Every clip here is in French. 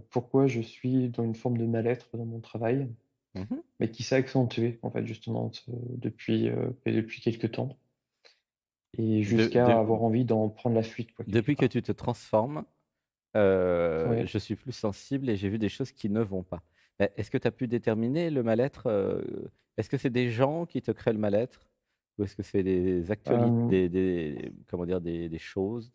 pourquoi je suis dans une forme de mal-être dans mon travail, Mmh. mais qui s'est accentué en fait justement depuis quelque temps et De jusqu'à de avoir envie d'en prendre la fuite quoi, quelque Depuis que part. tu te transformes, Ouais, je suis plus sensible et j'ai vu des choses qui ne vont pas. Est-ce que tu as pu déterminer le mal-être, est-ce que c'est des gens qui te créent le mal-être? Ou est-ce que c'est des actualités, hem, des comment dire? Des choses,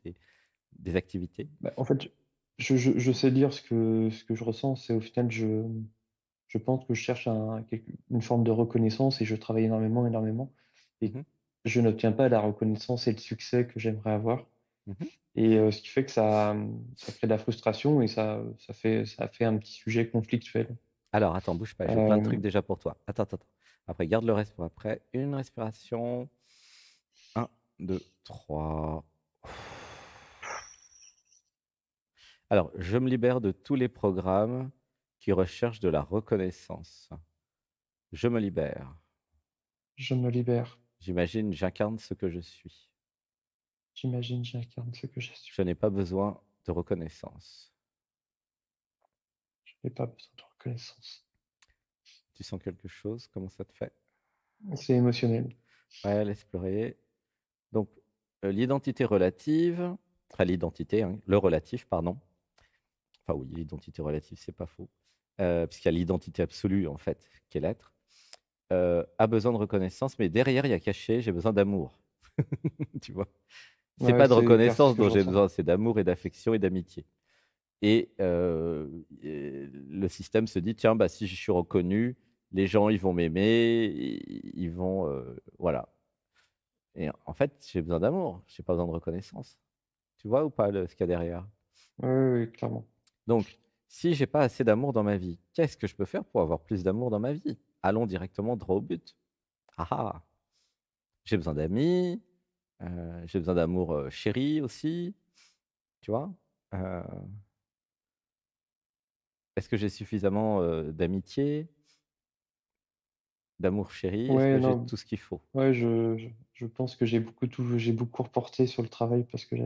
des activités? bah, en fait, je sais dire ce que je ressens, c'est au final je pense que je cherche une forme de reconnaissance et je travaille énormément, énormément et Mmh. je n'obtiens pas la reconnaissance et le succès que j'aimerais avoir Mmh. et ce qui fait que ça crée de la frustration et ça fait un petit sujet conflictuel. Alors attends, bouge pas, j'ai plein de trucs Hem, déjà pour toi. Attends, attends, attends. Après, garde le reste pour après. Une respiration. Un, 2, 3. Alors, je me libère de tous les programmes qui recherchent de la reconnaissance. Je me libère. je me libère. J'imagine, j'incarne ce que je suis. J'imagine, j'incarne ce que je suis. Je n'ai pas besoin de reconnaissance. Je n'ai pas besoin de reconnaissance. Tu sens quelque chose? Comment ça te fait? C'est émotionnel. Ouais, laisse pleurer. Donc, l'identité relative, enfin l'identité, hein, le relatif, pardon. Enfin oui, l'identité relative, c'est pas faux. Puisqu'il y a l'identité absolue, en fait, qui est l'être, a besoin de reconnaissance, mais derrière, il y a caché: «J'ai besoin d'amour». Tu vois? C'est Ouais, pas de c'est clair, c'est ce reconnaissance que dont je j'ai ressens. besoin, c'est d'amour et d'affection et d'amitié. Et le système se dit: «Tiens, bah, si je suis reconnu, les gens, ils vont m'aimer, ils vont, voilà». Et en fait, j'ai besoin d'amour, j'ai pas besoin de reconnaissance. Tu vois ou pas ce qu'il y a derrière? Oui, oui, oui, clairement. Donc, si j'ai pas assez d'amour dans ma vie, qu'est-ce que je peux faire pour avoir plus d'amour dans ma vie? Allons directement droit au but. Ah ah! J'ai besoin d'amis, j'ai besoin d'amour, chéri aussi, tu vois? Heu, est-ce que j'ai suffisamment, d'amitié, d'amour chéri? Est-ce Ouais, que j'ai non, tout ce qu'il faut? ouais, je pense que j'ai beaucoup reporté sur le travail parce que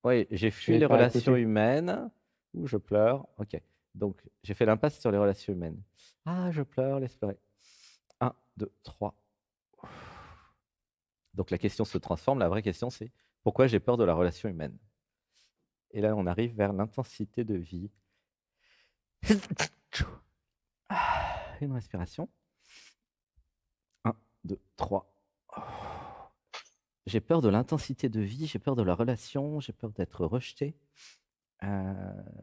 Oui, j'ai fui j'avais les pas à relations côté. humaines. Ouh, je pleure. OK. Donc j'ai fait l'impasse sur les relations humaines. Ah, je pleure, laisse pleurer. 1, 2, 3. Donc la question se transforme, la vraie question c'est: «Pourquoi j'ai peur de la relation humaine?» Et là, on arrive vers l'intensité de vie. Une respiration. 1, 2, 3. J'ai peur de l'intensité de vie, j'ai peur de la relation, j'ai peur d'être rejeté, heu,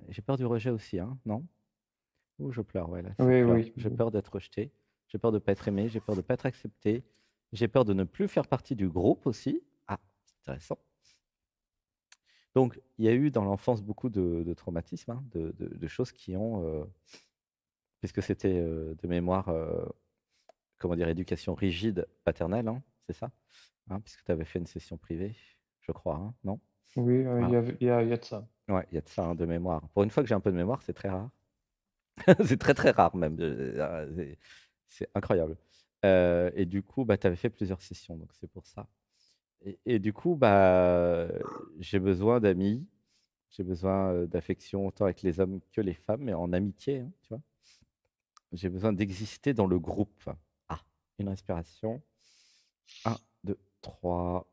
j'ai peur du rejet aussi, hein, non? Ouh, je pleure, ouais, là, c'est Oui, pleurs. oui, J'ai peur d'être rejeté, j'ai peur de pas être aimé, j'ai peur de pas être accepté, j'ai peur de ne plus faire partie du groupe aussi. Ah, c'est intéressant. Donc il y a eu dans l'enfance beaucoup de traumatismes, hein, de choses qui ont, puisque c'était, de mémoire, comment dire? Éducation rigide paternelle, hein, c'est ça? Hein, puisque tu avais fait une session privée, je crois, hein, non? oui, Voilà. il y a de ça. Ouais, il y a de ça, hein, de mémoire. Pour une fois que j'ai un peu de mémoire, c'est très rare. C'est très, très rare même, c'est incroyable. Et du coup, bah, tu avais fait plusieurs sessions, donc c'est pour ça. Et du coup, bah, j'ai besoin d'amis, j'ai besoin, d'affection autant avec les hommes que les femmes, mais en amitié, hein, tu vois? J'ai besoin d'exister dans le groupe. Ah, une respiration. 1, 2, 3.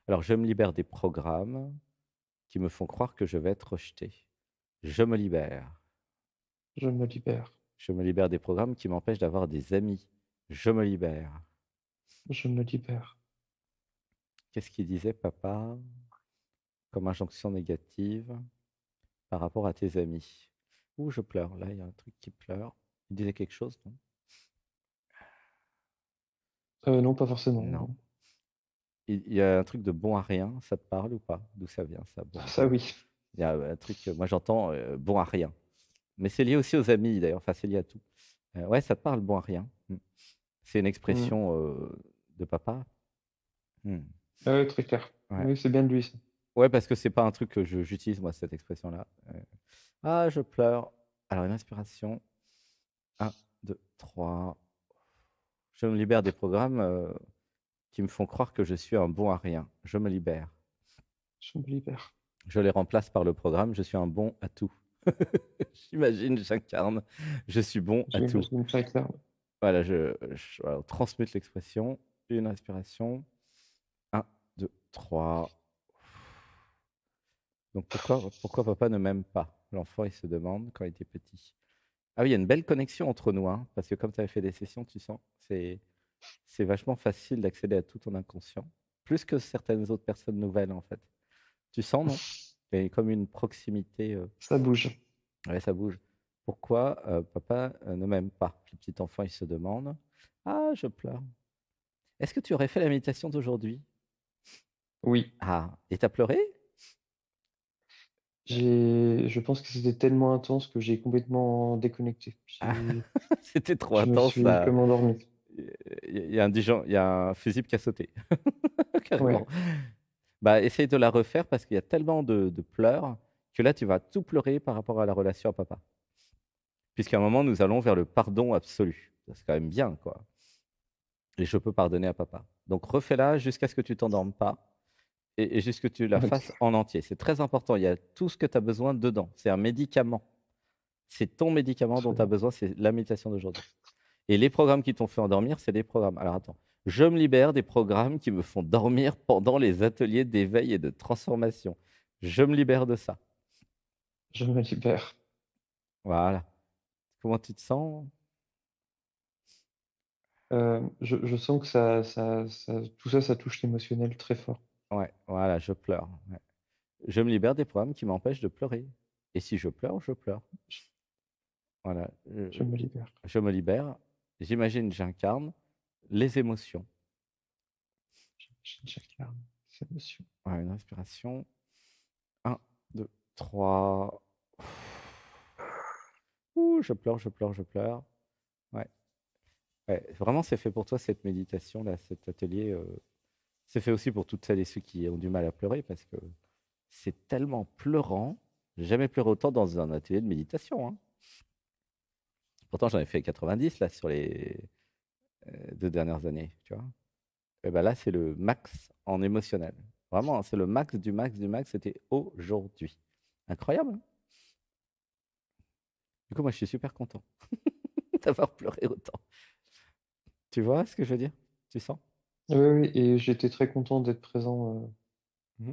Alors je me libère des programmes qui me font croire que je vais être rejeté. Je me libère. Je me libère, Je me libère des programmes qui m'empêchent d'avoir des amis. Je me libère. je me libère. Qu'est-ce qu'il disait papa comme injonction négative par rapport à tes amis? Ouh, je pleure. Là, il y a un truc qui pleure. Il disait quelque chose, non? Non, pas forcément, Non. non. Il y a un truc de bon à rien, ça te parle ou pas? D'où ça vient ça, bon à Ça rien? oui. Il y a un truc, moi j'entends, bon à rien. Mais c'est lié aussi aux amis d'ailleurs, enfin c'est lié à tout. Ouais, ça te parle bon à rien? Mmh. C'est une Mmh. expression, de papa? Mmh. Ouais, très clair. Ouais. Oui, c'est bien de lui ça. Ouais, parce que c'est pas un truc que j'utilise moi cette expression-là. Ah, je pleure. Alors une inspiration. 1, 2, 3. Je me libère des programmes, qui me font croire que je suis un bon à rien. Je me libère. Je me libère. Je les remplace par le programme, je suis un bon à tout. J'imagine, j'incarne, je suis bon à tout. J'imagine très clair. Voilà, voilà, on transmute l'expression, une respiration, un, 2, 3. Donc pourquoi papa ne m'aime pas? L'enfant, il se demande quand il était petit. Ah oui, il y a une belle connexion entre nous, hein, parce que comme tu avais fait des sessions, tu sens, c'est vachement facile d'accéder à tout ton inconscient, plus que certaines autres personnes nouvelles, en fait. Tu sens, non? Il y a comme une proximité, Ça bouge. ouais, ça bouge. Pourquoi, papa, ne m'aime pas? Le petit enfant, il se demande: «Ah, je pleure». Est-ce que tu aurais fait la méditation d'aujourd'hui? Oui. Ah, et tu as pleuré? Je pense que c'était tellement intense que j'ai complètement déconnecté. Ah, c'était trop Je me intense suis ça. comme endormi. Il y a un fusible qui a sauté, carrément. Ouais, Bah, essaye de la refaire parce qu'il y a tellement de pleurs que là, tu vas tout pleurer par rapport à la relation à papa. Puisqu'à un moment, nous allons vers le pardon absolu. C'est quand même bien, quoi. Et je peux pardonner à papa. Donc refais-la jusqu'à ce que tu t'endormes pas et jusqu'à ce que tu la fasses OK. en entier. C'est très important, il y a tout ce que tu as besoin dedans. C'est un médicament. C'est ton médicament dont Très tu as bien. besoin, c'est la méditation d'aujourd'hui. Et les programmes qui t'ont fait endormir, c'est des programmes. Alors attends, je me libère des programmes qui me font dormir pendant les ateliers d'éveil et de transformation. Je me libère de ça. Je me libère. Voilà. Comment tu te sens? Je sens que ça tout ça, ça touche l'émotionnel très fort. Ouais, voilà, je pleure. Ouais. Je me libère des programmes qui m'empêchent de pleurer. Et si je pleure, je pleure. Je Voilà. je me libère. Je me libère. J'imagine, j'incarne les émotions. J'incarne ces émotions. Ouais, une respiration. Un, 2, 3. Ouh, je pleure, je pleure, je pleure. Ouais. Ouais, vraiment, c'est fait pour toi cette méditation-là, cet atelier. C'est fait aussi pour toutes celles et ceux qui ont du mal à pleurer parce que c'est tellement pleurant. J'ai jamais pleuré autant dans un atelier de méditation, hein. Pourtant, j'en ai fait 90 là sur les 2 dernières années, tu vois. Et ben là, c'est le max en émotionnel. Vraiment, hein, c'est le max du max du max. C'était aujourd'hui. Incroyable, hein. Du coup, moi, je suis super content d'avoir pleuré autant. Tu vois ce que je veux dire? Tu sens? Oui, oui et j'étais très content d'être présent, Mmh.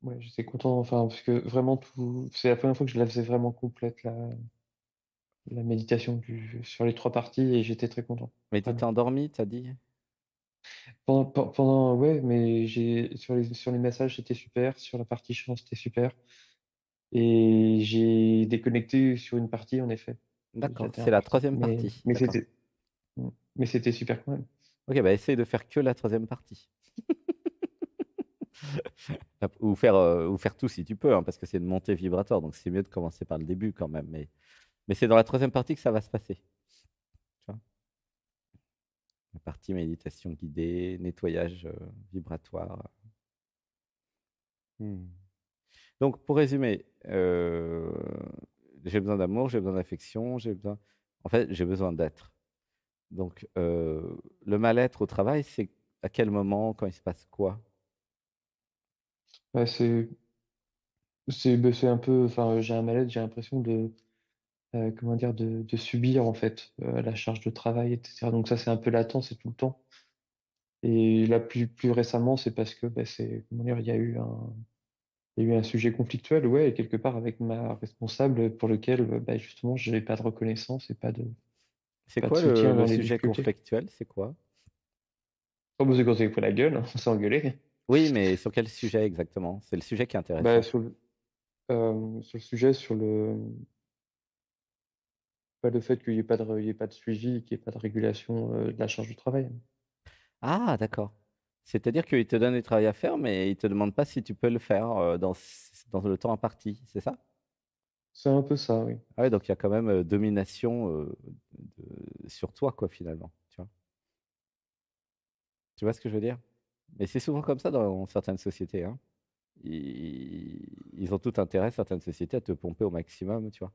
ouais, j'étais content, enfin, parce que vraiment tout c'est la première fois que je la faisais vraiment complète la méditation du sur les 3 parties et j'étais très content, Mais tu étais vraiment. endormi, tu as dit? Pendant ouais, mais j'ai sur les massages, c'était super, sur la partie chant, c'était super et j'ai déconnecté sur une partie, en effet, la D'accord, c'est dernière la partie, troisième partie. mais D'accord. c'était super quand même. OK, bah, essaye de faire que la troisième partie. Ou faire tout si tu peux, hein, parce que c'est une montée vibratoire, donc c'est mieux de commencer par le début quand même, mais c'est dans la troisième partie que ça va se passer, tu vois? La partie méditation guidée, nettoyage, vibratoire. Mmh. Donc pour résumer, j'ai besoin d'amour, j'ai besoin d'affection, en fait, j'ai besoin d'être. Donc le mal-être au travail, c'est à quel moment? Quand il se passe quoi? Ouais, bah, c'est un peu enfin, j'ai un mal-être, j'ai l'impression de, comment dire? De subir, en fait, la charge de travail et cetera, donc ça, c'est un peu latent, c'est tout le temps et là, plus récemment, c'est parce que, bah, c'est comment dire? Il y a eu un sujet conflictuel, ouais, et quelque part avec ma responsable, pour lequel, bah, justement, j'ai pas de reconnaissance et C'est pas de quoi soutien le dans les sujet difficultés. conflictuel? C'est quoi? Oh, bah, c'est quand il faut la gueule, on s'est engueulé. Oui, mais sur quel sujet exactement? C'est le sujet qui est Bah, intéressant. sur le sujet, sur le fait qu'il y ait pas il y ait pas de suivi, qu'il y ait pas de régulation, de la charge de travail. Ah d'accord. C'est-à-dire qu'il te donne du travail à faire, mais il te demande pas si tu peux le faire, dans le temps imparti, c'est ça? C'est un peu ça, oui. Ah ouais, donc il y a quand même, domination, sur toi quoi finalement, tu vois? Tu vois ce que je veux dire? Mais c'est souvent comme ça dans certaines sociétés, hein. Ils ont tout intérêt, certaines sociétés, à te pomper au maximum, tu vois?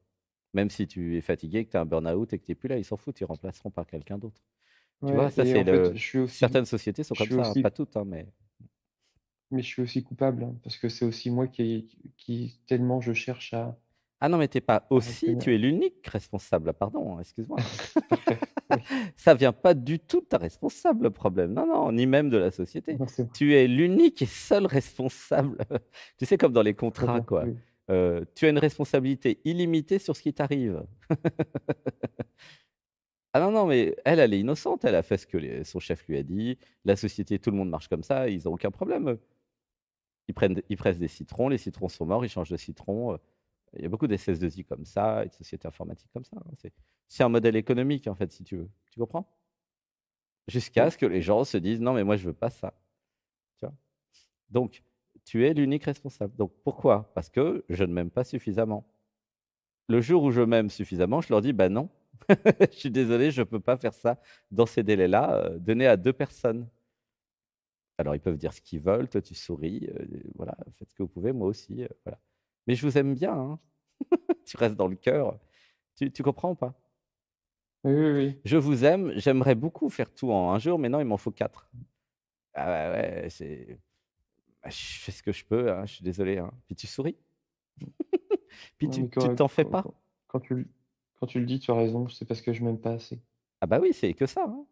Même si tu es fatigué, que tu as un burn-out et que tu es plus là, ils s'en foutent, ils remplaceront par quelqu'un d'autre. Tu vois? Ouais Ça et c'est en fait, certaines sociétés sont je comme suis ça, hein, pas aussi toutes, hein, mais mais je suis aussi coupable, hein, parce que c'est aussi moi qui tellement je cherche Ah non, mais tu es pas à aussi, tenir tu es l'unique responsable. Ah pardon, excuse-moi. parfait, oui. Ça vient pas du tout de ta responsable, le problème. Non, non, ni même de la société. Non, c'est Tu es l'unique et seul responsable. Tu sais, comme dans les très contrats, bien, quoi. oui. Tu as une responsabilité illimitée sur ce qui t'arrive. Ah non, non, mais elle est innocente. Elle a fait ce que son chef lui a dit. La société, tout le monde marche comme ça. Ils ont aucun problème, eux. Ils pressent des citrons. Les citrons sont morts. Ils changent de citron. Il y a beaucoup d'SS2I comme ça et de sociétés informatiques comme ça, hein. C'est un modèle économique, en fait, si tu veux. Tu comprends? Jusqu'à Oui, ce que les gens se disent: «Non, mais moi, je veux pas ça». Tu vois? Donc, tu es l'unique responsable. Donc pourquoi? Parce que je ne m'aime pas suffisamment. Le jour où je m'aime suffisamment, je leur dis: «Bah non, je suis désolé, je ne peux pas faire ça dans ces délais-là, donné à 2 personnes». Alors ils peuvent dire ce qu'ils veulent, toi tu souris, voilà, faites ce que vous pouvez, moi aussi, voilà. Mais je vous aime bien, hein, tu restes dans le cœur. Tu comprends ou pas? oui, oui, oui. Je vous aime, j'aimerais beaucoup faire tout en un jour, mais non, il m'en faut 4. Ah ouais, ouais, bah, je fais ce que je peux, hein, je suis désolé, hein. Puis tu souris, puis Non, mais tu t'en fais pas. quand tu le dis, tu as raison, c'est parce que je m'aime pas assez. Ah bah oui, c'est que ça, hein.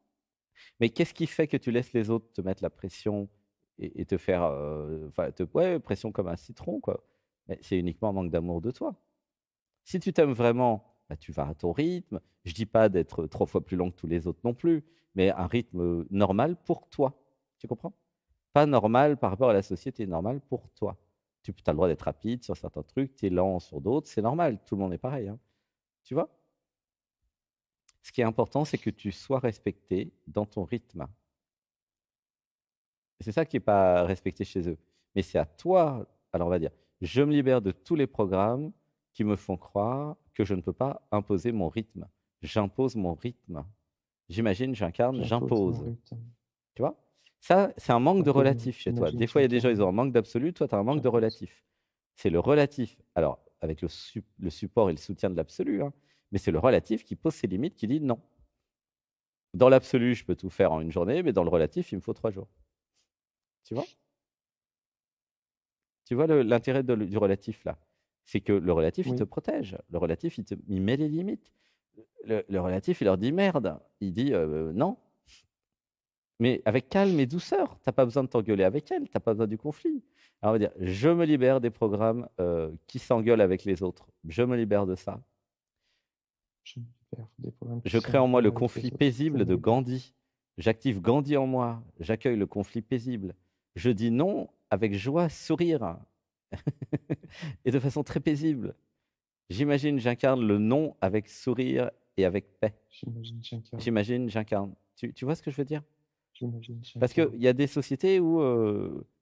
Mais qu'est-ce qui fait que tu laisses les autres te mettre la pression et te faire, enfin te ouais, pression comme un citron, quoi? Mais c'est uniquement un manque d'amour de toi. Si tu t'aimes vraiment, bah, tu vas à ton rythme. Je dis pas d'être 3 fois plus lent que tous les autres non plus, mais un rythme, normal pour toi. Tu comprends? Pas normal par rapport à la société, normal pour toi. Tu as le droit d'être rapide sur certains trucs, tu es lent sur d'autres, c'est normal, tout le monde est pareil, hein. Tu vois? Ce qui est important, c'est que tu sois respecté dans ton rythme. Et c'est ça qui est pas respecté chez eux. Mais c'est à toi, alors on va dire, je me libère de tous les programmes qui me font croire que je ne peux pas imposer mon rythme. J'impose mon rythme. J'imagine, j'incarne, J'impose mon j'impose. rythme. Tu vois? Ça, c'est un manque de OK, relatif chez toi. j'imagine, Des fois, il y a des gens, ils ont j'incarne, un manque d'absolu, toi, tu as un manque de j'impose. relatif. C'est le relatif, alors avec le support et le soutien de l'absolu, hein, mais c'est le relatif qui pose ses limites, qui dit: «Non. Dans l'absolu, je peux tout faire en une journée, mais dans le relatif, il me faut 3 jours». Tu vois? Tu vois l'intérêt du relatif là? C'est que le relatif, il te Oui, protège. Le relatif, il met les limites. Le relatif, il leur dit: «Merde». Il dit: Non», mais avec calme et douceur. Tu as pas besoin de t'engueuler avec elle, tu as pas besoin du conflit. Alors on va dire: «Je me libère des programmes, qui s'engueulent avec les autres. Je me libère de ça. je me libère des problèmes qui Je crée en moi s'engueulent le avec conflit les autres. Je paisible me de libère. Gandhi. J'active Gandhi en moi. J'accueille le conflit paisible. Je dis non avec joie, sourire et de façon très paisible. J'imagine, j'incarne le non avec sourire et avec paix. J'imagine, j'incarne. J'imagine, j'incarne. Tu vois ce que je veux dire? J'imagine, Parce qu'il j'incarne. y a des sociétés où,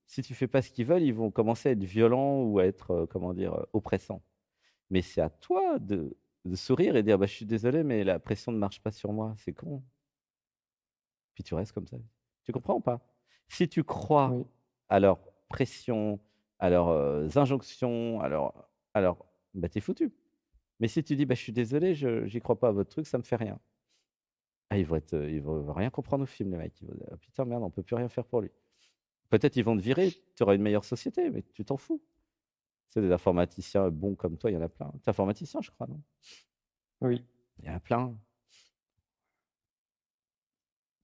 si tu fais pas ce qu'ils veulent, ils vont commencer à être violents ou à être, comment dire? Oppressants. Mais c'est à toi de sourire et dire: «Bah, je suis désolé, mais la pression ne marche pas sur moi, c'est con». Puis tu restes comme ça. Tu comprends ou pas? Si tu crois Oui, à leur pression, à leurs, injonctions, alors, bah, tu es foutu. Mais si tu dis: «Bah, je suis désolé, je j'y crois pas à votre truc, ça me fait rien». Ah, ils vont rien comprendre au film, les mecs. Ils vont dire: «Ah putain, merde, on peut plus rien faire pour lui». Peut-être ils vont te virer, tu auras une meilleure société, mais tu t'en fous. Tu sais, des informaticiens bons comme toi, il y en a plein. Tu es informaticien, je crois, non? oui, Il y en a plein.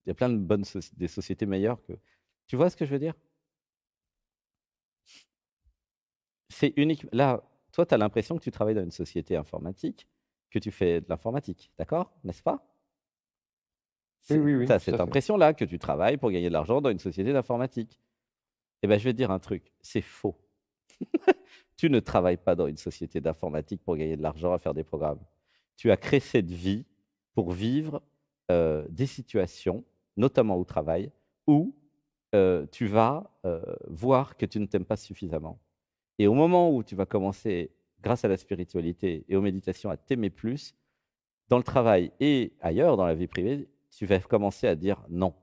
Il y a plein de bonnes des sociétés meilleures que tu vois ce que je veux dire? C'est unique là, toi, tu as l'impression que tu travailles dans une société informatique, que tu fais de l'informatique, d'accord? N'est-ce pas? oui, oui, Tu oui, as tout cette à fait. impression-là que tu travailles pour gagner de l'argent dans une société d'informatique. Eh ben, je vais te dire un truc, c'est faux. Tu ne travailles pas dans une société d'informatique pour gagner de l'argent à faire des programmes. Tu as créé cette vie pour vivre, des situations, notamment au travail, où, tu vas, voir que tu ne t'aimes pas suffisamment. Et au moment où tu vas commencer, grâce à la spiritualité et aux méditations, à t'aimer plus, dans le travail et ailleurs, dans la vie privée, tu vas commencer à dire: «Non,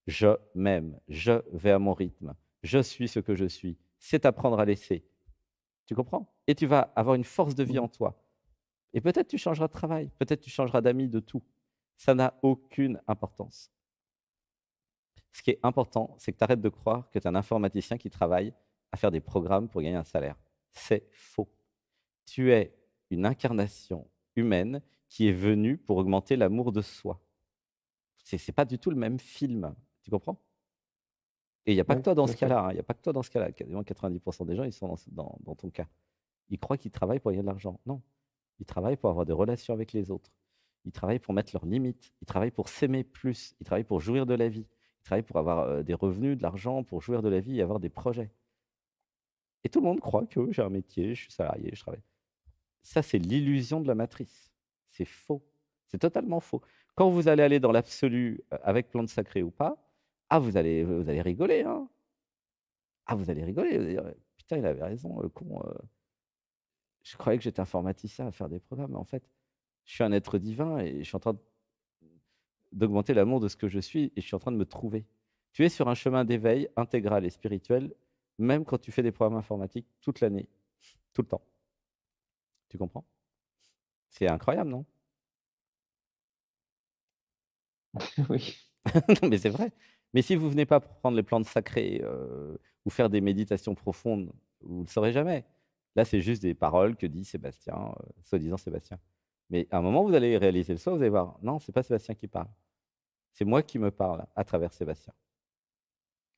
je m'aime, je vais à mon rythme, je suis ce que je suis». C'est apprendre à laisser. Tu comprends? Et tu vas avoir une force de vie Oui, en toi. Et peut-être tu changeras de travail, peut-être tu changeras d'amis, de tout. Ça n'a aucune importance. Ce qui est important, c'est que tu arrêtes de croire que tu es un informaticien qui travaille à faire des programmes pour gagner un salaire. C'est faux. Tu es une incarnation humaine qui est venue pour augmenter l'amour de soi. C'est pas du tout le même film, tu comprends? Et il y a pas que Ouais, toi dans tout à ce fait. cas-là, hein, il y a pas que toi dans ce cas-là. Quasiment 90 des gens, ils sont dans ton cas. Ils croient qu'ils travaillent pour gagner de l'argent. Non, ils travaillent pour avoir des relations avec les autres. Ils travaillent pour mettre leurs limites. Ils travaillent pour s'aimer plus. Ils travaillent pour jouir de la vie. Ils travaillent pour avoir, des revenus, de l'argent, pour jouir de la vie et avoir des projets. Et tout le monde croit que j'ai un métier, je suis salarié, je travaille. Ça, c'est l'illusion de la matrice. C'est faux. C'est totalement faux. Quand vous allez aller dans l'absolu, avec Plante Sacrée ou pas, ah vous allez rigoler, hein. Ah vous allez rigoler, vous allez dire: «Putain, il avait raison, le con, je croyais que j'étais informaticien à faire des programmes, mais en fait, je suis un être divin et je suis en train d'augmenter l'amour de ce que je suis et je suis en train de me trouver». Tu es sur un chemin d'éveil intégral et spirituel, même quand tu fais des programmes informatiques toute l'année, tout le temps. Tu comprends? C'est incroyable, non? Oui. Non, mais c'est vrai. Mais si vous venez pas pour prendre les plantes sacrées, ou faire des méditations profondes, vous le saurez jamais. Là, c'est juste des paroles que dit Sébastien, soi-disant Sébastien. Mais à un moment, vous allez réaliser le soir, vous allez voir: «Non, c'est pas Sébastien qui parle. C'est moi qui me parle à travers Sébastien».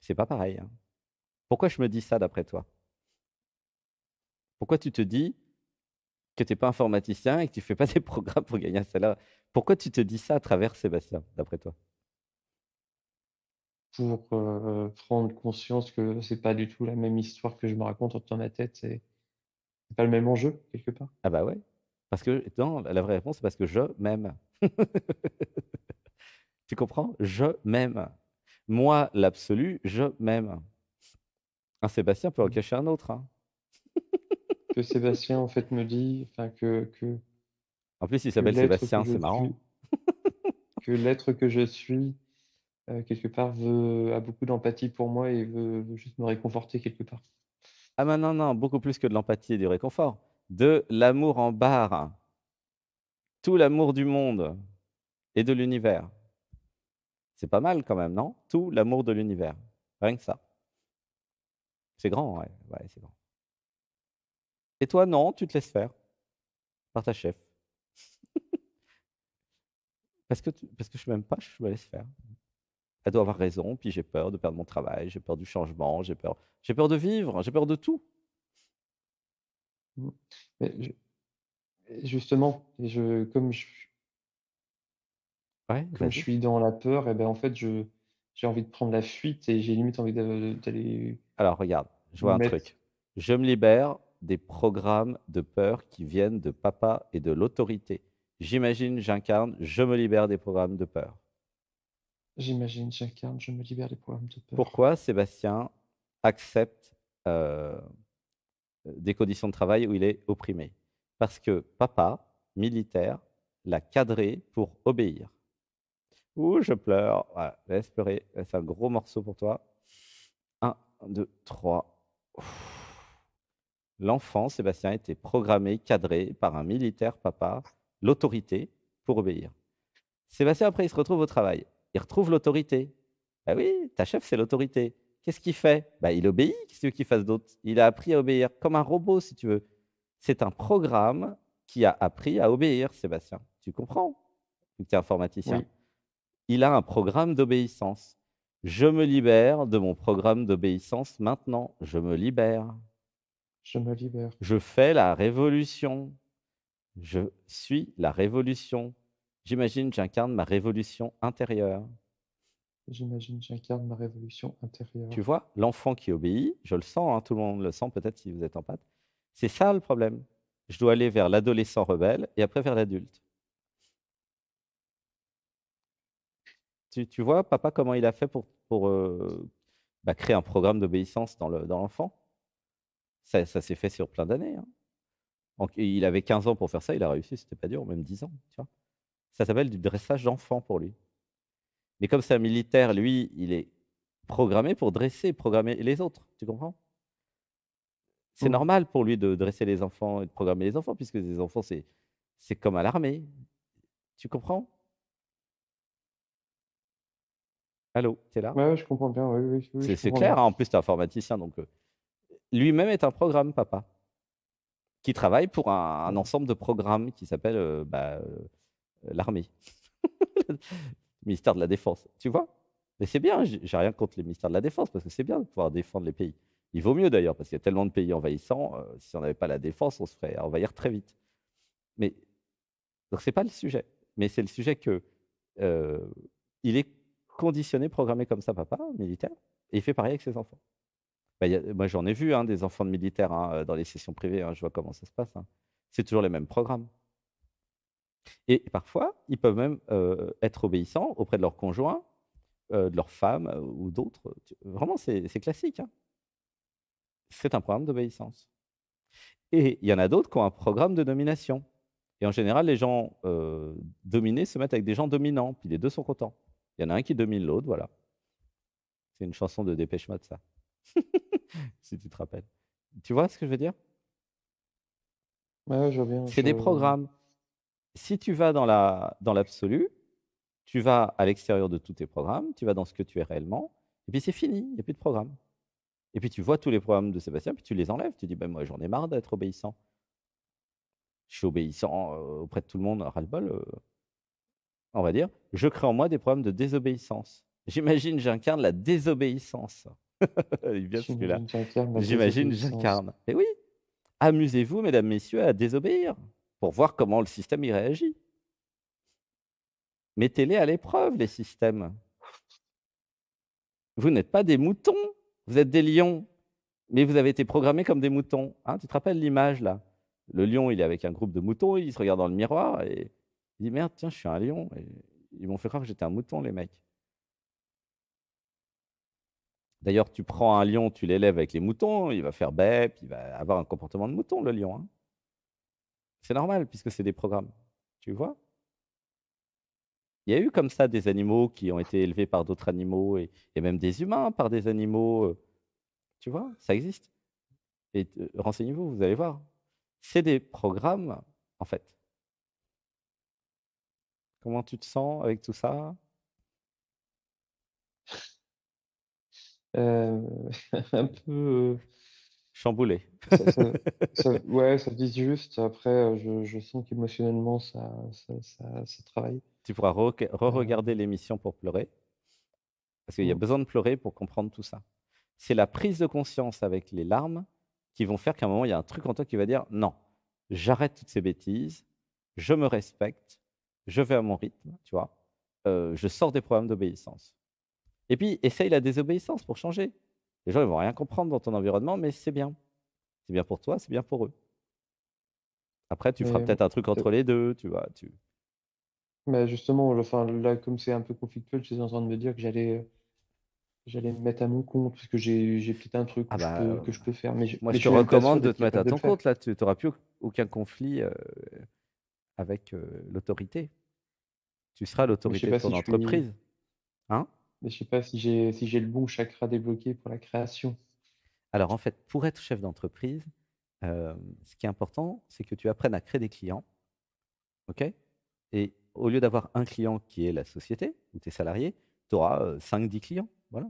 C'est pas pareil, hein. Pourquoi je me dis ça d'après toi? Pourquoi tu te dis que tu es pas informaticien et que tu fais pas des programmes pour gagner un salaire? Pourquoi tu te dis ça à travers Sébastien, d'après toi? Pour, prendre conscience que c'est pas du tout la même histoire que je me raconte dans ma tête, c'est pas le même enjeu, quelque part. Ah bah ouais, parce que non, la vraie réponse, c'est parce que je m'aime. Tu comprends? Je m'aime. Moi, l'absolu, je m'aime. Un Sébastien peut en Mmh. cacher un autre, hein. Que Sébastien, en fait, me dit, enfin, En plus, il que s'appelle l'être que Sébastien, je c'est suis marrant. que l'être que je suis, quelque part, a beaucoup d'empathie pour moi et veut juste me réconforter, quelque part. Ah bah non, non, beaucoup plus que de l'empathie et du réconfort. De l'amour en barre. Tout l'amour du monde et de l'univers. C'est pas mal quand même, non? Tout l'amour de l'univers. Rien que ça. C'est grand, ouais, ouais, c'est grand. Et toi, non, tu te laisses faire par ta chef. Parce que je m'aime pas, je me laisse faire. Elle doit avoir raison, puis j'ai peur de perdre mon travail, j'ai peur du changement, j'ai peur de vivre, j'ai peur de tout. Mmh. Mais justement, Ouais, comme je vas-y. suis dans la peur et ben, en fait, j'ai envie de prendre la fuite et j'ai limite envie d'aller Alors regarde, je vois un mettre truc. Je me libère des programmes de peur qui viennent de papa et de l'autorité. J'imagine, j'incarne, je me libère des programmes de peur. j'imagine, j'incarne, je me libère des programmes de peur. Pourquoi Sébastien accepte, heu, des conditions de travail où il est opprimé? Parce que papa, militaire, l'a cadré pour obéir. Ouh, je pleure. Voilà, laisse pleurer, c'est un gros morceau pour toi. 1, 2, 3. L'enfant, Sébastien, était programmé, cadré par un militaire papa, l'autorité, pour obéir. Sébastien, après, il se retrouve au travail. Il retrouve l'autorité. Bah oui, ta chef, c'est l'autorité. Qu'est-ce qu'il fait? Bah, il obéit. Qu'est-ce que tu veux qu'il fasse d'autre? Il a appris à obéir, comme un robot, si tu veux. C'est un programme qui a appris à obéir, Sébastien. Tu comprends? Vu que tu es informaticien. Oui, Il a un programme d'obéissance. Je me libère de mon programme d'obéissance maintenant. Je me libère. je me libère. Je fais la révolution. Je suis la révolution. J'imagine, j'incarne ma révolution intérieure. J'imagine, j'incarne ma révolution Tu intérieure. vois? L'enfant qui obéit, je le sens, hein, tout le monde le sent peut-être si vous êtes empathe. C'est ça le problème. Je dois aller vers l'adolescent rebelle et après vers l'adulte. Tu vois, papa, comment il a fait pour bah, créer un programme d'obéissance dans l'enfant? Ça s'est fait sur plein d'années, hein. Donc il avait 15 ans pour faire ça, il a réussi, c'était pas dur, même 10 ans, tu vois? Ça s'appelle du dressage d'enfant pour lui. Mais comme c'est un militaire, lui, il est programmé pour dresser, programmer les autres, tu comprends? C'est Mmh. normal pour lui de dresser les enfants et de programmer les enfants puisque les enfants, c'est comme à l'armée, tu comprends? Allô, t'es là? Ouais, ouais, je comprends bien. Oui, oui, oui, je C'est comprends clair, bien. hein, en plus, tu es informaticien, donc lui-même est un programme, papa, qui travaille pour un Ouais. ensemble de programmes qui s'appelle l'armée, ministère de la Défense. Tu vois? Mais c'est bien, j'ai rien contre les ministères de la Défense parce que c'est bien de pouvoir défendre les pays. Il vaut mieux d'ailleurs parce qu'il y a tellement de pays envahissants, si on n'avait pas la défense, on se ferait envahir très vite. Mais donc c'est pas le sujet, mais c'est le sujet que, heu, il est conditionné, programmé comme ça, papa, militaire, et il fait pareil avec ses enfants. Bah, moi j'en ai vu, hein, des enfants de militaires, hein, dans les sessions privées, hein, je vois comment ça se passe, hein. C'est toujours les mêmes programmes et parfois, ils peuvent même, être obéissants auprès de leurs conjoints, de leurs femmes, ou d'autres, vraiment c'est classique, hein. C'est un programme d'obéissance et il y en a d'autres qui ont un programme de domination et en général, les gens, dominés se mettent avec des gens dominants, puis les 2 sont contents. Il y en a un qui domine l'autre, voilà. C'est une chanson de Dépêche Mode ça, si tu te rappelles. Tu vois ce que je veux dire? Ouais, ouais, je vois bien. C'est des programmes. Si tu vas dans l'absolu, tu vas à l'extérieur de tous tes programmes, tu vas dans ce que tu es réellement et puis c'est fini, il y a plus de programme et puis tu vois tous les programmes de Sébastien, puis tu les enlèves. Tu dis: «Ben, moi, j'en ai marre d'être obéissant. Je suis obéissant, auprès de tout le monde, ras-le-bol, on va dire. Je crée en moi des programmes de désobéissance. J'imagine, j'incarne la désobéissance». Il est bien celui-là. J'imagine j'incarne la J'imagine, désobéissance. j'incarne. Et oui, amusez-vous, mesdames, messieurs, à désobéir pour voir comment le système y réagit. Mettez-les à l'épreuve, les systèmes. Vous n'êtes pas des moutons, vous êtes des lions, mais vous avez été programmés comme des moutons, hein. Tu te rappelles l'image là? Le lion, il est avec un groupe de moutons, il se regarde dans le miroir et il dit: «Merde, tiens, je suis un lion et ils m'ont fait croire que j'étais un mouton, les mecs». D'ailleurs, tu prends un lion, tu l'élèves avec les moutons, il va faire bête, il va avoir un comportement de mouton, le lion, hein. C'est normal puisque c'est des programmes, tu vois? Il y a eu comme ça des animaux qui ont été élevés par d'autres animaux et même des humains par des animaux, tu vois? Ça existe et renseignez-vous, vous allez voir. C'est des programmes, en fait. Comment tu te sens avec tout ça? Heu, un peu, Chamboulé. ouais, ça vise juste. Après, je sens qu'émotionnellement ça travaille. Tu pourras re-regarder Hem, l'émission pour pleurer, parce qu'il y a mmh, besoin de pleurer pour comprendre tout ça. C'est la prise de conscience avec les larmes qui vont faire qu'à un moment, il y a un truc en toi qui va dire: «Non, j'arrête toutes ces bêtises, je me respecte, je vais à mon rythme», tu vois? Je sors des programmes d'obéissance et puis essaye la désobéissance pour changer. Les gens, ils vont rien comprendre dans ton environnement, mais c'est bien. C'est bien pour toi, c'est bien pour eux. Après, tu feras mais peut-être un truc heu, entre les 2, tu vois? mais justement, enfin, là, comme c'est un peu conflictuel, j'étais en train de me dire que j'allais me mettre à mon compte parce que j'ai peut-être un truc Ah où bah, que je peux faire, moi, mais je je te suis même pas sûr recommande de d'être te mettre capable à de le ton faire. compte, là, tu auras plus aucun conflit, avec, l'autorité. Tu seras Mais je sais l'autorité de pas ton si je suis entreprise, hein? mais je sais pas si j'ai le bon chakra débloqué pour la création. Alors, en fait, pour être chef d'entreprise, ce qui est important, c'est que tu apprennes à créer des clients, OK? Et au lieu d'avoir un client qui est la société ou tes salariés, tu auras, 5-10 clients, voilà.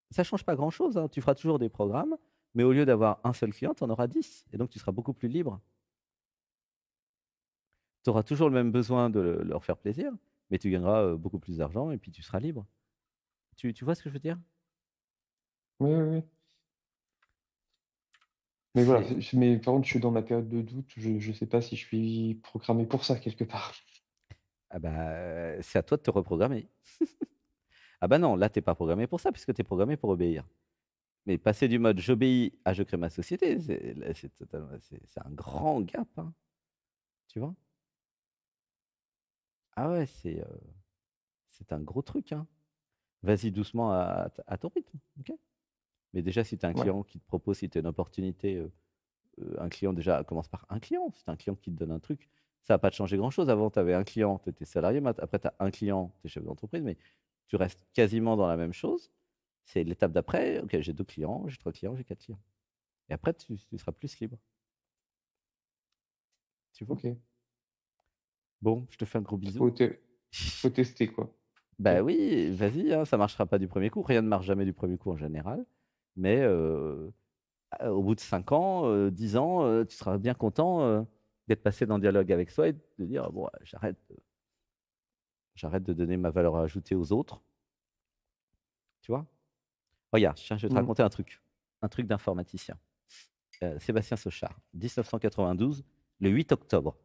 Ça change pas grand-chose, hein, tu feras toujours des programmes, mais au lieu d'avoir un seul client, tu en auras 10 et donc tu seras beaucoup plus libre. Tu auras toujours le même besoin de leur faire plaisir, mais tu gagneras, beaucoup plus d'argent et puis tu seras libre. Tu vois ce que je veux dire? Oui, oui, oui. Mais voilà, C'est mais par contre, je suis dans ma période de doute, je sais pas si je suis programmé pour ça quelque part. ah bah, c'est à toi de te reprogrammer. Ah bah non, là, tu es pas programmé pour ça puisque tu es programmé pour obéir. Mais passer du mode «j'obéis» à «je crée ma société», c'est là, c'est totalement c'est un grand gap, hein, tu vois? Ah ouais, c'est un gros truc, hein. Vas-y doucement à ton rythme, OK? Mais déjà, si tu as un Ouais. client qui te propose, si tu as une opportunité, un client déjà commence par un client. Si tu un client qui te donne un truc, ça va pas te changer grand-chose. Avant, tu avais un client, tu étais salarié, après tu as un client, tu es chef d'entreprise, mais tu restes quasiment dans la même chose. C'est l'étape d'après, OK, j'ai 2 clients, j'ai 3 clients, j'ai 4 clients et après tu seras plus libre, tu vois? OK. Bon, je te fais un gros bisou. Faut te faut tester, quoi. Bah Ok. oui, vas-y, hein, ça marchera pas du premier coup. Rien ne marche jamais du premier coup en général. Mais au bout de 5 ans, 10 ans, tu seras bien content d'être passé dans le dialogue avec soi et de dire bon, j'arrête de donner ma valeur ajoutée aux autres. Tu vois? Regarde, tiens, je vais te Mm. raconter un truc d'informaticien. Sébastien Sauchard, 1992, le 8 octobre.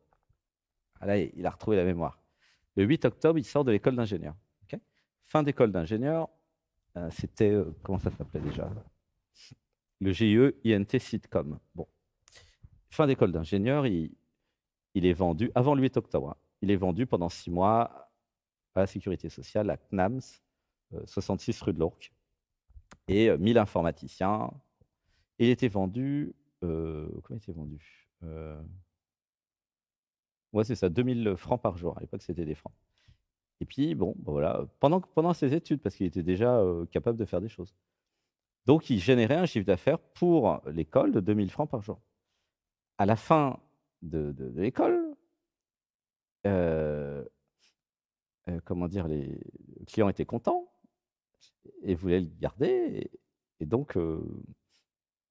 Ah là, il a retrouvé la mémoire. Le 8 octobre, il sort de l'école d'ingénieur. Ok. Fin d'école d'ingénieur, c'était, comment ça s'appelait déjà? Le GIE INT Sitcom. Bon, fin d'école d'ingénieur, il est vendu, avant le 8 octobre, hein, il est vendu pendant 6 mois à la sécurité sociale, à CNAMS, 66 rue de l'Ourcq, et 1000 informaticiens. Il était vendu, combien il était vendu? Ouais, c'est ça, 2000 francs par jour. À l'époque, c'était des francs. Et puis, bon, bah voilà, pendant ses études, parce qu'il était déjà capable de faire des choses. Donc, il générait un chiffre d'affaires pour l'école de 2000 francs par jour. À la fin de l'école, euh, comment dire, les clients étaient contents et voulaient le garder. Et donc,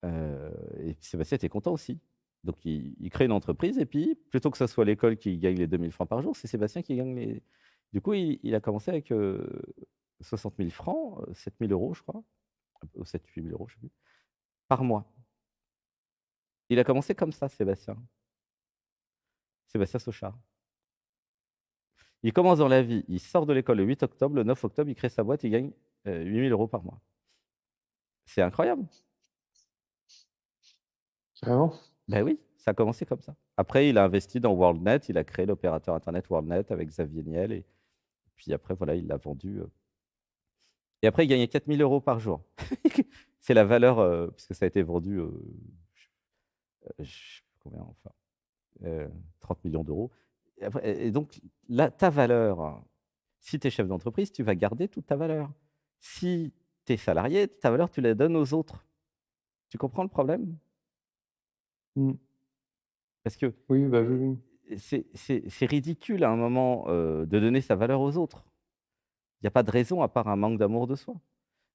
et Sébastien était content aussi. Donc, il crée une entreprise et puis, plutôt que ce soit l'école qui gagne les 2000 francs par jour, c'est Sébastien qui gagne les. Du coup, il a commencé avec 60 000 francs, 7 000 euros, je crois, ou 7 000 8 000 euros, je ne sais plus, par mois. Il a commencé comme ça, Sébastien Sauchard. Il commence dans la vie, il sort de l'école le 8 octobre, le 9 octobre, il crée sa boîte, il gagne 8 000 euros par mois. C'est incroyable. Carrément. Ben oui, ça a commencé comme ça. Après, il a investi dans WorldNet, il a créé l'opérateur Internet WorldNet avec Xavier Niel, et puis après, voilà, il l'a vendu. Et après, il gagnait 4 000 euros par jour. C'est la valeur, puisque ça a été vendu, je sais plus combien, enfin, 30 millions d'euros. Et donc, là, ta valeur, hein, si tu es chef d'entreprise, tu vas garder toute ta valeur. Si tu es salarié, ta valeur, tu la donnes aux autres. Tu comprends le problème? Mm. Parce que Oui, bah oui, oui. c'est ridicule à un moment de donner sa valeur aux autres. Il n'y a pas de raison à part un manque d'amour de soi.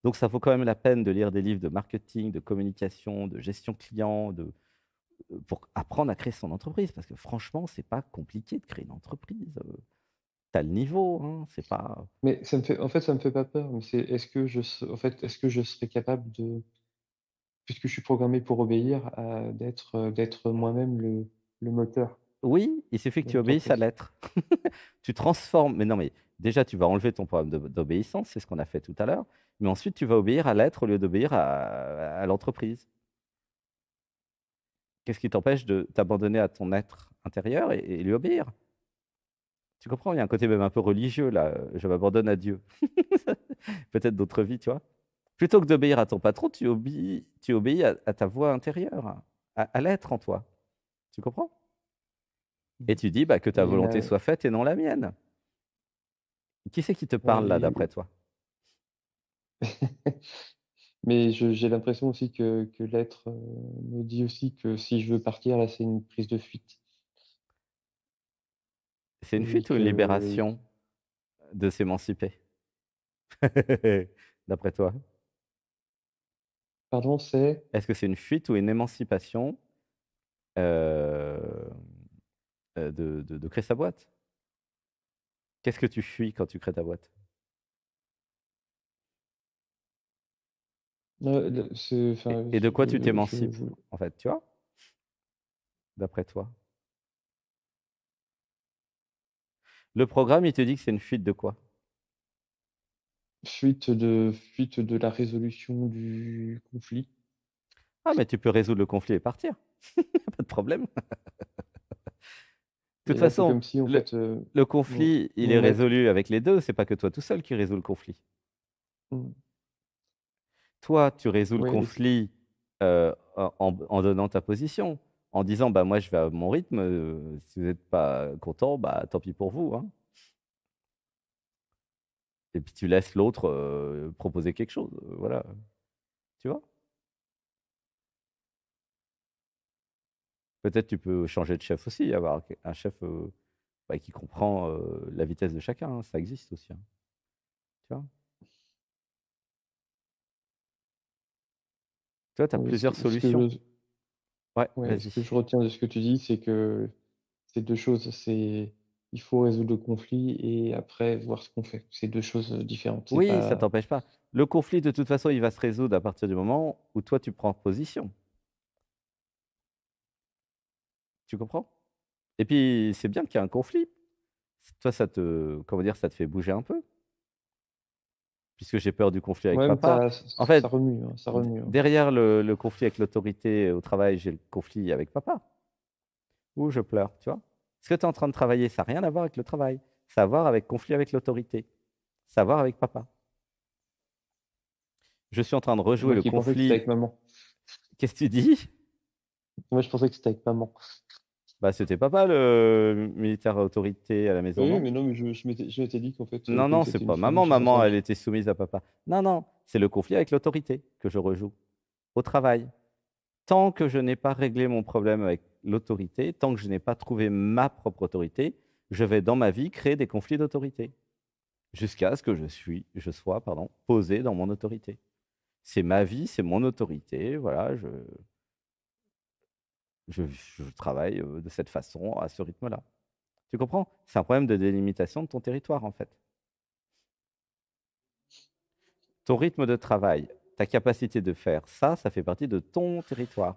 Donc, ça vaut quand même la peine de lire des livres de marketing, de communication, de gestion client, pour apprendre à créer son entreprise. Parce que franchement, c'est pas compliqué de créer une entreprise. Tu as le niveau, hein, c'est pas. Mais ça me fait, en fait, ça me fait pas peur. Mais c'est, en fait, est-ce que je serais capable de, puisque je suis programmé pour obéir, d'être moi-même le moteur Oui, il suffit que de tu obéisses à l'entreprise. l'être. Tu transformes. Mais non, mais déjà, tu vas enlever ton problème d'obéissance, c'est ce qu'on a fait tout à l'heure. Mais ensuite, tu vas obéir à l'être au lieu d'obéir à l'entreprise. Qu'est-ce qui t'empêche de t'abandonner à ton être intérieur et lui obéir? Tu comprends? Il y a un côté même un peu religieux là. Je m'abandonne à Dieu. Peut-être d'autres vies, tu vois. Plutôt que d'obéir à ton patron, tu obéis à ta voix intérieure, à l'être en toi. Tu comprends? Et Mhm. tu dis bah, que ta Mais, volonté soit faite et non la mienne. Qui c'est qui te ouais, parle là, d'après toi? mais j'ai l'impression aussi que l'être me dit aussi que si je veux partir, là, c'est une prise de fuite. C'est une Et fuite ou une que, libération de s'émanciper? D'après toi? pardon, c'est, Est-ce que c'est une fuite ou une émancipation euh, de créer sa boîte? Qu'est-ce que tu fuis quand tu crées ta boîte? enfin, Et de quoi tu je, t'émancipes, je, en fait, tu vois? D'après toi? Le programme, il te dit que c'est une fuite de quoi? fuite de la résolution du conflit. Ah, mais tu peux résoudre le conflit et partir. Pas de problème. De toute Et là, c'est façon, comme si, en le, fait, le mon, conflit, il est mon être, résolu avec les deux. C'est pas que toi tout seul qui résous le conflit. mm, Toi, tu résous le ouais, conflit en donnant ta position, en disant bah moi je vais à mon rythme. Si vous n'êtes pas content, bah tant pis pour vous, hein. Et puis tu laisses l'autre proposer quelque chose. Voilà, tu vois. Peut-être tu peux changer de chef aussi, avoir un chef bah, qui comprend la vitesse de chacun, hein. Ça existe aussi, hein. vois? Toi, tu as Oui, plusieurs solutions. Ouais, ce vas-y. que je retiens de ce que tu dis, c'est que c'est 2 choses, c'est il faut résoudre le conflit et après voir ce qu'on fait. C'est 2 choses, différentes. C'est Oui, ça pas t'empêche pas. Le conflit, de toute façon, il va se résoudre à partir du moment où toi, tu prends position. Tu comprends? Et puis, c'est bien qu'il y ait un conflit. Toi, ça te comment dire? Ça te fait bouger un peu, puisque j'ai peur du conflit avec ouais, mais papa. En ça fait, remue, hein, ça d remue, hein. derrière le conflit avec l'autorité au travail, j'ai le conflit avec papa, où je pleure, tu vois? Ce que tu es en train de travailler, ça a rien à voir avec le travail. Ça a à voir avec conflit avec l'autorité. Ça a à voir avec papa. Je suis en train de rejouer Moi le qui pensais que c'était conflit. avec maman. Qu'est-ce que tu dis? Moi, je pensais que c'était avec maman. Bah, c'était papa le militaire à autorité à la maison, Oui, non? mais non, mais je m'étais dit qu'en fait, Non, comme non, c'est c'était une pas fille, maman. je m'en Maman, elle servais. était soumise à papa. Non, non, c'est le conflit avec l'autorité que je rejoue au travail. Tant que je n'ai pas réglé mon problème avec l'autorité, tant que je n'ai pas trouvé ma propre autorité, je vais dans ma vie créer des conflits d'autorité jusqu'à ce que je sois, pardon, posé dans mon autorité. C'est ma vie, c'est mon autorité, voilà, je travaille de cette façon, à ce rythme-là. Tu comprends? C'est un problème de délimitation de ton territoire, en fait. Ton rythme de travail, ta capacité de faire ça, ça fait partie de ton territoire.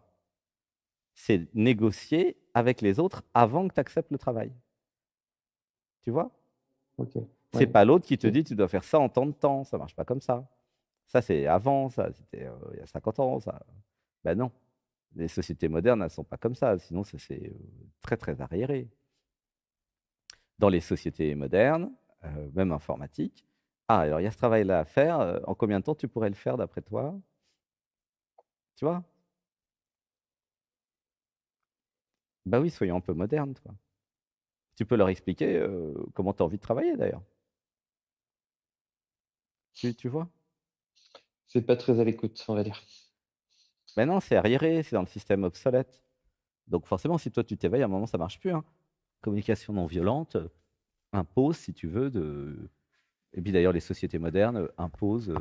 C'est négocier avec les autres avant que tu acceptes le travail. Tu vois? OK, C'est ouais, pas l'autre qui te OK. dit: «Tu dois faire ça en tant de temps», ça marche pas comme ça. Ça, c'est avant, ça, c'était, il y a 50 ans, ça. Ben non, les sociétés modernes, elles sont pas comme ça, sinon ça c'est, très, très arriéré. Dans les sociétés modernes, même informatiques: «Ah, alors il y a ce travail-là à faire, en combien de temps tu pourrais le faire d'après toi?» Tu vois? Bah oui, soyons un peu modernes, quoi. Tu peux leur expliquer, comment tu as envie de travailler d'ailleurs. Tu vois? C'est pas très à l'écoute, on va dire. Mais non, c'est arriéré, c'est dans le système obsolète. Donc forcément, si toi tu t'éveilles, à un moment ça marche plus, hein. Communication non violente, impose si tu veux de et puis d'ailleurs les sociétés modernes, imposent,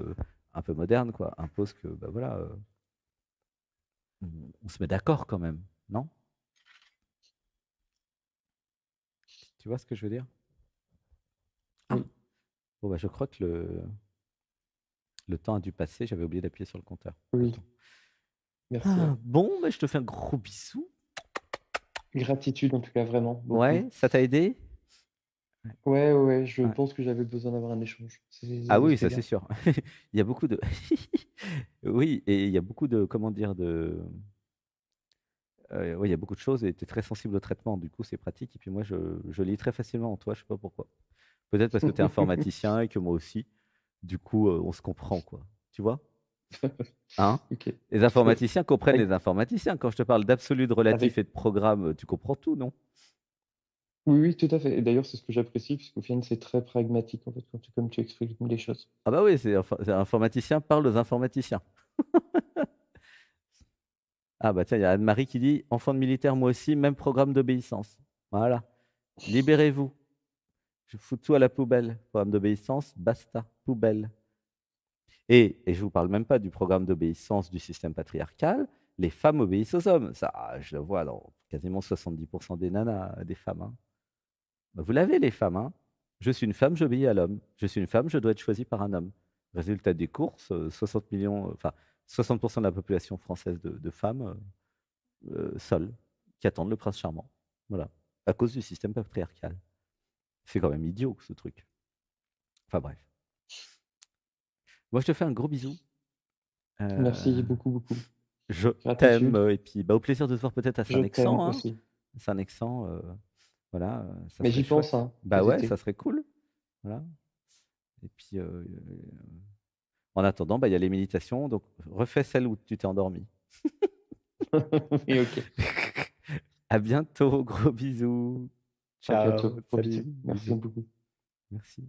un peu modernes quoi, imposent que, bah, voilà, on se met d'accord quand même, non? Tu vois ce que je veux dire? Ah! Oui, Bon, bah, je crois que le temps a dû passer, j'avais oublié d'appuyer sur le compteur. oui, Attends. merci, Ah, ouais. bon, bah, je te fais un gros bisou. Gratitude en tout cas, vraiment, beaucoup. Ouais, ça t'a aidé? Ouais, Ouais, ouais, ouais, je ouais. pense que j'avais besoin d'avoir un échange. Ah oui, C'était ça c'est bien. sûr. Il y a beaucoup de oui et il y a beaucoup de comment dire? Oui, il y a beaucoup de choses et tu es très sensible au traitement, du coup, c'est pratique et puis moi, je lis très facilement en toi, je sais pas pourquoi. Peut-être parce que tu es informaticien et que moi aussi. Du coup, on se comprend, quoi. Tu vois? Hein? OK. Les informaticiens comprennent Avec les informaticiens. Quand je te parle d'absolu, de relatif avec et de programme, tu comprends tout, non? oui, oui, tout à fait et d'ailleurs, c'est ce que j'apprécie puisqu'au final, c'est très pragmatique, en fait, comme tu expliques les choses. Ah bah oui, c'est un informaticien parle aux informaticiens. Ah bah tiens, il y a Anne-Marie qui dit: «Enfant de militaire, moi aussi, même programme d'obéissance». Voilà. Libérez-vous. Je fous tout à la poubelle. Programme d'obéissance, basta, poubelle. Et je vous parle même pas du programme d'obéissance du système patriarcal, les femmes obéissent aux hommes. Ça, je le vois dans quasiment 70 des nanas, des femmes, hein. Bah, vous l'avez les femmes, hein. Je suis une femme, j'obéis à l'homme. Je suis une femme, je dois être choisie par un homme. Résultat des courses, 60 millions, enfin 60 de la population française de femmes, seules, qui attendent le prince charmant. Voilà, à cause du système patriarcal. C'est quand même idiot ce truc. Enfin bref. Moi je te fais un gros bisou. Merci Heu beaucoup, beaucoup. Je t'aime, Gratitude, et puis, bah, au plaisir de te voir peut-être à je t'aime Saint-Nexent, hein? aussi. Saint-Nexent, voilà, ça Mais serait j'y pense, chouette. hein, Bah, cet ouais, ça été. serait cool, voilà et puis, en attendant, bah, il y a les méditations, donc refais celle où tu t'es endormi. Oui, OK. À bientôt, gros bisous. À bientôt. Ciao, Gros salut, bisous. Merci bisous. beaucoup. Merci.